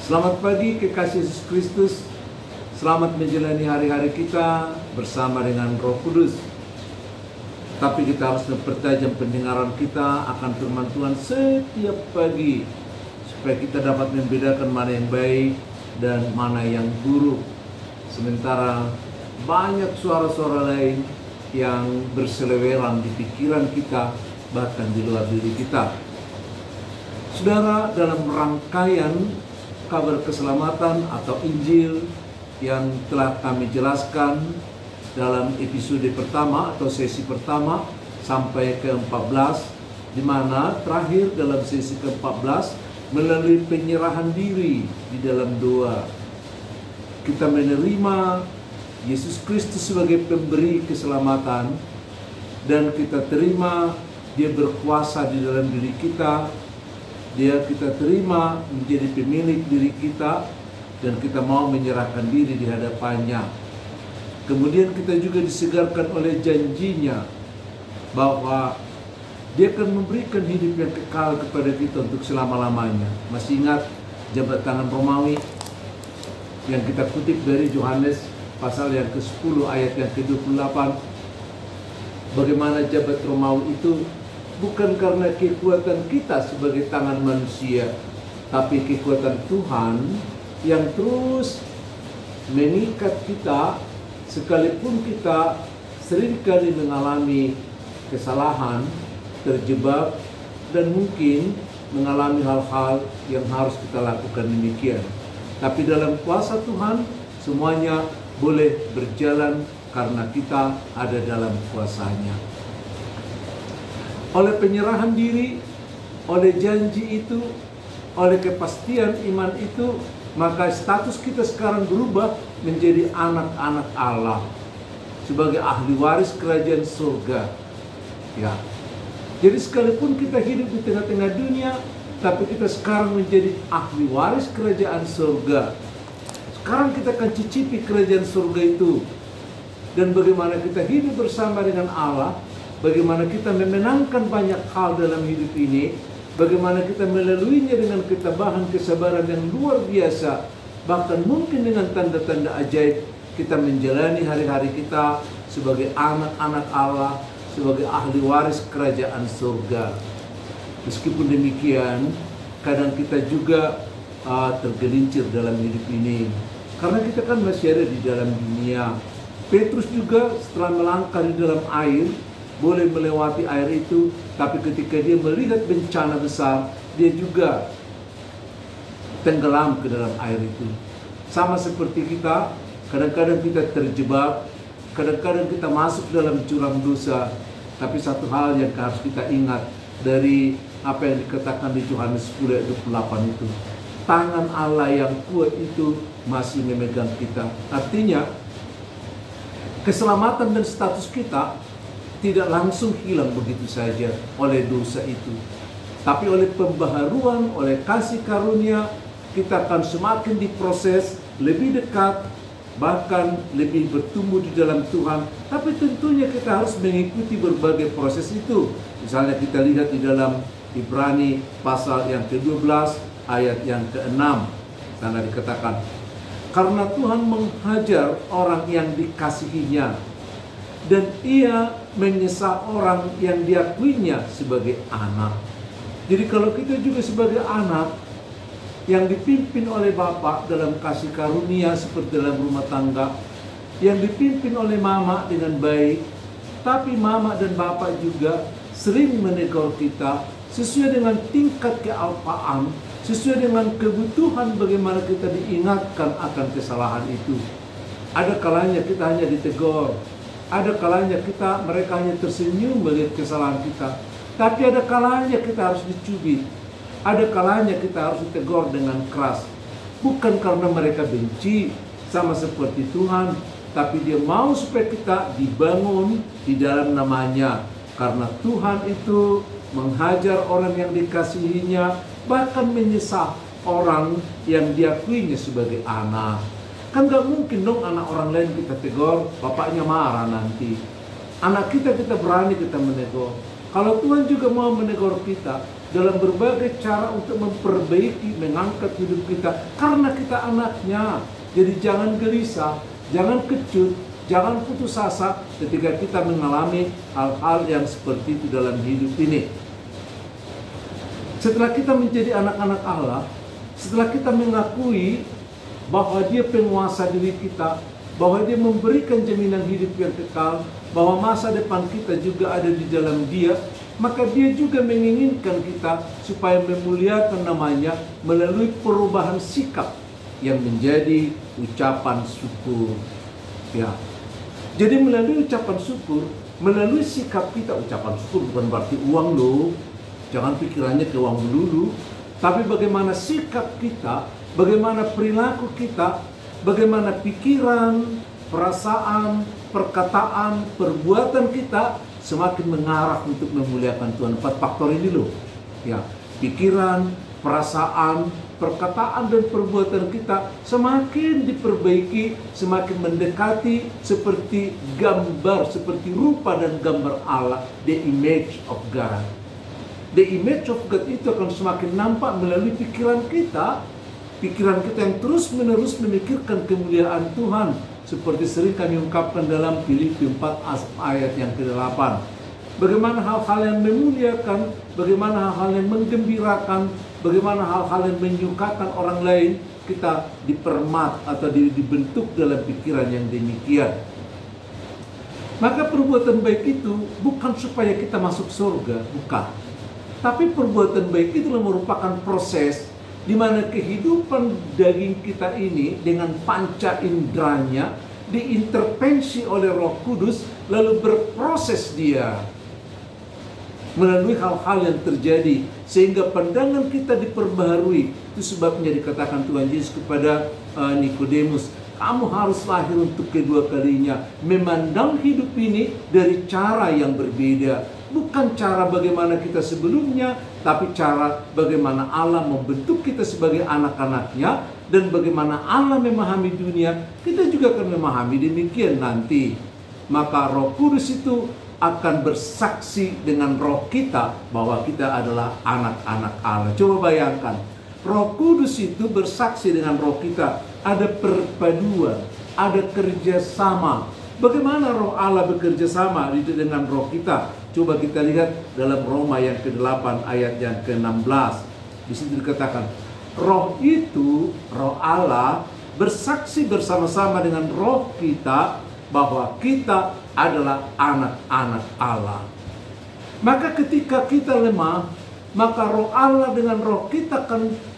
Selamat pagi kekasih Yesus Kristus. Selamat menjalani hari-hari kita bersama dengan Roh Kudus. Tapi kita harus mempertajam pendengaran kita akan firman Tuhan setiap pagi, supaya kita dapat membedakan mana yang baik dan mana yang buruk. Sementara banyak suara-suara lain yang berseleweran di pikiran kita, bahkan di luar diri kita. Saudara, dalam rangkaian kabar keselamatan atau Injil yang telah kami jelaskan dalam episode pertama atau sesi pertama sampai ke-14, di mana terakhir dalam sesi ke-14 melalui penyerahan diri di dalam doa kita menerima Yesus Kristus sebagai pemberi keselamatan, dan kita terima Dia berkuasa di dalam diri kita. Kita terima menjadi pemilik diri kita, dan kita mau menyerahkan diri di hadapannya. Kemudian kita juga disegarkan oleh janjinya bahwa Dia akan memberikan hidup yang kekal kepada kita untuk selama-lamanya. Masih ingat jabat tangan Romawi yang kita kutip dari Yohanes pasal yang ke-10 ayat yang ke-28? Bagaimana jabat Romawi itu bukan karena kekuatan kita sebagai tangan manusia, tapi kekuatan Tuhan yang terus mengikat kita, sekalipun kita seringkali mengalami kesalahan, terjebak, dan mungkin mengalami hal-hal yang harus kita lakukan demikian. Tapi dalam kuasa Tuhan, semuanya boleh berjalan karena kita ada dalam kuasanya. Oleh penyerahan diri, oleh janji itu, oleh kepastian iman itu, maka status kita sekarang berubah menjadi anak-anak Allah, sebagai ahli waris kerajaan surga. Ya. Jadi sekalipun kita hidup di tengah-tengah dunia, tapi kita sekarang menjadi ahli waris kerajaan surga. Sekarang kita akan cicipi kerajaan surga itu. Dan bagaimana kita hidup bersama dengan Allah, bagaimana kita memenangkan banyak hal dalam hidup ini, bagaimana kita melaluinya dengan ketabahan, kesabaran yang luar biasa, bahkan mungkin dengan tanda-tanda ajaib, kita menjalani hari-hari kita sebagai anak-anak Allah, sebagai ahli waris kerajaan surga. Meskipun demikian, kadang kita juga tergelincir dalam hidup ini, karena kita kan masih ada di dalam dunia. Petrus juga setelah melangkah di dalam air, boleh melewati air itu, tapi ketika dia melihat bencana besar, dia juga tenggelam ke dalam air itu. Sama seperti kita, kadang-kadang kita terjebak, kadang-kadang kita masuk dalam jurang dosa. Tapi satu hal yang harus kita ingat dari apa yang dikatakan di Yohanes 10 ayat 28 itu, tangan Allah yang kuat itu masih memegang kita. Artinya, keselamatan dan status kita tidak langsung hilang begitu saja oleh dosa itu. Tapi oleh pembaharuan, oleh kasih karunia, kita akan semakin diproses, lebih dekat, bahkan lebih bertumbuh di dalam Tuhan. Tapi tentunya kita harus mengikuti berbagai proses itu. Misalnya kita lihat di dalam Ibrani pasal yang ke-12 ayat yang ke-6. Sana dikatakan, karena Tuhan menghajar orang yang dikasihinya, dan Ia menyesal orang yang diakuinya sebagai anak. Jadi kalau kita juga sebagai anak yang dipimpin oleh Bapa dalam kasih karunia seperti dalam rumah tangga, yang dipimpin oleh mama dengan baik, tapi mama dan Bapa juga sering menegur kita sesuai dengan tingkat kealpaan, sesuai dengan kebutuhan bagaimana kita diingatkan akan kesalahan itu. Ada kalanya kita hanya ditegur, ada kalanya mereka hanya tersenyum melihat kesalahan kita. Tapi ada kalanya kita harus dicubit, ada kalanya kita harus ditegur dengan keras. Bukan karena mereka benci sama seperti Tuhan, tapi Dia mau supaya kita dibangun di dalam namanya. Karena Tuhan itu menghajar orang yang dikasihinya, bahkan menyesal orang yang diakuinya sebagai anak. Kan gak mungkin dong anak orang lain kita tegur, bapaknya marah nanti. Anak kita berani kita menegur. Kalau Tuhan juga mau menegur kita dalam berbagai cara untuk memperbaiki, mengangkat hidup kita, karena kita anaknya. Jadi jangan gelisah, jangan kecut, jangan putus asa ketika kita mengalami hal-hal yang seperti itu dalam hidup ini. Setelah kita menjadi anak-anak Allah, setelah kita mengakui bahwa Dia penguasa diri kita, bahwa Dia memberikan jaminan hidup yang kekal, bahwa masa depan kita juga ada di dalam Dia, maka Dia juga menginginkan kita supaya memuliakan namanya melalui perubahan sikap yang menjadi ucapan syukur. Ya. Jadi melalui ucapan syukur, melalui sikap kita, ucapan syukur bukan berarti uang loh. Jangan pikirannya ke uang dulu, tapi bagaimana sikap kita, bagaimana perilaku kita, bagaimana pikiran, perasaan, perkataan, perbuatan kita semakin mengarah untuk memuliakan Tuhan. 4 faktor ini loh. Ya, pikiran, perasaan, perkataan dan perbuatan kita semakin diperbaiki, semakin mendekati seperti gambar, seperti rupa dan gambar Allah, the image of God. The image of God itu akan semakin nampak melalui pikiran kita yang terus-menerus memikirkan kemuliaan Tuhan. Seperti sering kami ungkapkan dalam Filipi 4 ayat yang ke-8. Bagaimana hal-hal yang memuliakan, bagaimana hal-hal yang menggembirakan, bagaimana hal-hal yang menyukakan orang lain, kita dipermat atau dibentuk dalam pikiran yang demikian. Maka perbuatan baik itu bukan supaya kita masuk surga, bukan. Tapi perbuatan baik itu merupakan proses di mana kehidupan daging kita ini dengan panca inderanya diintervensi oleh Roh Kudus, lalu berproses dia melalui hal-hal yang terjadi sehingga pandangan kita diperbaharui. Itu sebabnya dikatakan Tuhan Yesus kepada Nikodemus, kamu harus lahir untuk kedua kalinya, memandang hidup ini dari cara yang berbeda. Bukan cara bagaimana kita sebelumnya, tapi cara bagaimana Allah membentuk kita sebagai anak-anaknya, dan bagaimana Allah memahami dunia, kita juga akan memahami demikian nanti. Maka Roh Kudus itu akan bersaksi dengan roh kita bahwa kita adalah anak-anak Allah. Coba bayangkan, Roh Kudus itu bersaksi dengan roh kita. Ada perpaduan, ada kerjasama. Bagaimana roh Allah bekerja sama dengan roh kita? Coba kita lihat dalam Roma yang ke-8 ayat yang ke-16. Di situ dikatakan, roh itu, roh Allah, bersaksi bersama-sama dengan roh kita bahwa kita adalah anak-anak Allah. Maka ketika kita lemah, maka roh Allah dengan roh kita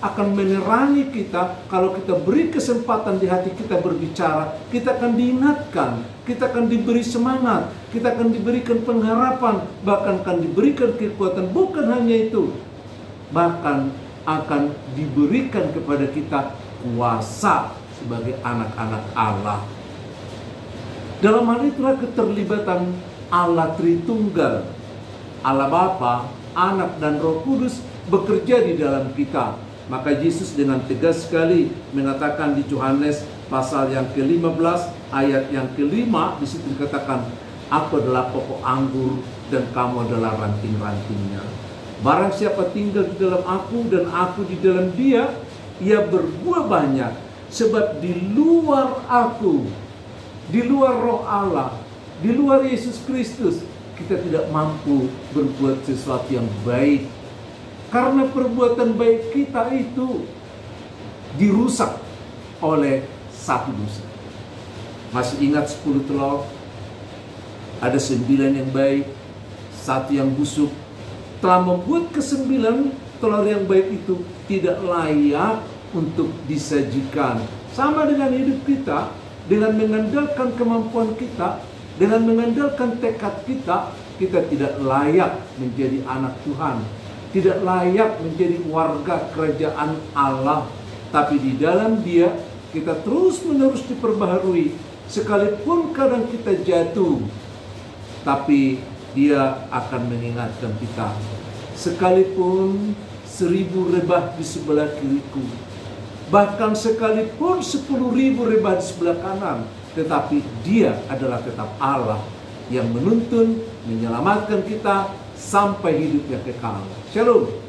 akan menerangi kita. Kalau kita beri kesempatan di hati kita berbicara, kita akan diingatkan, kita akan diberi semangat, kita akan diberikan pengharapan, bahkan akan diberikan kekuatan. Bukan hanya itu, bahkan akan diberikan kepada kita kuasa sebagai anak-anak Allah. Dalam hal itulah keterlibatan Allah Tritunggal, Allah Bapa, Anak dan Roh Kudus bekerja di dalam kita. Maka Yesus dengan tegas sekali mengatakan di Yohanes pasal yang ke-15 ayat yang ke-5, di situ dikatakan, aku adalah pokok anggur dan kamu adalah ranting-rantingnya. Barang siapa tinggal di dalam aku dan aku di dalam dia, ia berbuah banyak. Sebab di luar aku, di luar roh Allah, di luar Yesus Kristus, kita tidak mampu berbuat sesuatu yang baik. Karena perbuatan baik kita itu dirusak oleh satu dosa. Masih ingat 10 telur? Ada 9 yang baik, 1 yang busuk. Telah membuat ke-9 telur yang baik itu tidak layak untuk disajikan. Sama dengan hidup kita, dengan mengandalkan kemampuan kita, dengan mengandalkan tekad kita, kita tidak layak menjadi anak Tuhan, tidak layak menjadi warga kerajaan Allah. Tapi di dalam Dia, kita terus-menerus diperbaharui. Sekalipun kadang kita jatuh, tapi Dia akan mengingatkan kita. Sekalipun 1000 rebah di sebelah kiriku, bahkan sekalipun 10.000 rebah di sebelah kanan, tetapi Dia adalah tetap Allah yang menuntun, menyelamatkan kita sampai hidup yang kekal. Shalom.